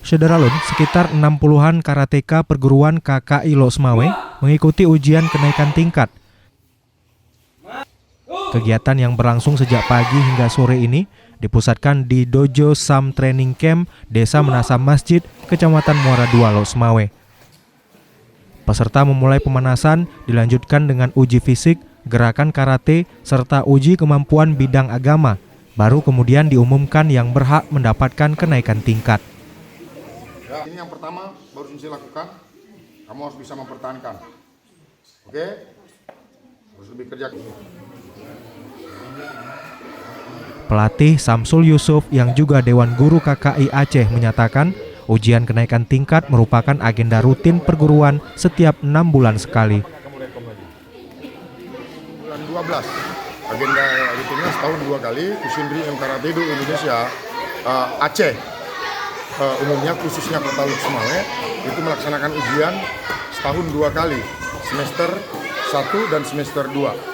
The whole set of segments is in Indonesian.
Saudara Lun, sekitar 60-an karateka perguruan KKI Losmawe mengikuti ujian kenaikan tingkat. Kegiatan yang berlangsung sejak pagi hingga sore ini dipusatkan di Dojo Sam Training Camp Desa Menasam Masjid, Kecamatan Muara II, Losmawe. Peserta memulai pemanasan, dilanjutkan dengan uji fisik, gerakan karate, serta uji kemampuan bidang agama. Baru kemudian diumumkan yang berhak mendapatkan kenaikan tingkat. Ini yang pertama baru Sensei lakukan, kamu harus bisa mempertahankan. Oke? Harus lebih kerja. Pelatih Samsul Yusuf yang juga Dewan Guru KKI Aceh menyatakan ujian kenaikan tingkat merupakan agenda rutin perguruan setiap 6 bulan sekali. Bulan 12, agenda rutinnya setahun 2 kali, Kusindri M Karate Do Indonesia Aceh. Umumnya khususnya Kota Losmawe itu melaksanakan ujian setahun 2 kali, semester 1 dan semester 2.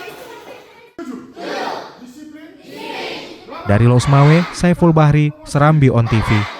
Dari Losmawe, Saiful Bahri, Serambi On TV.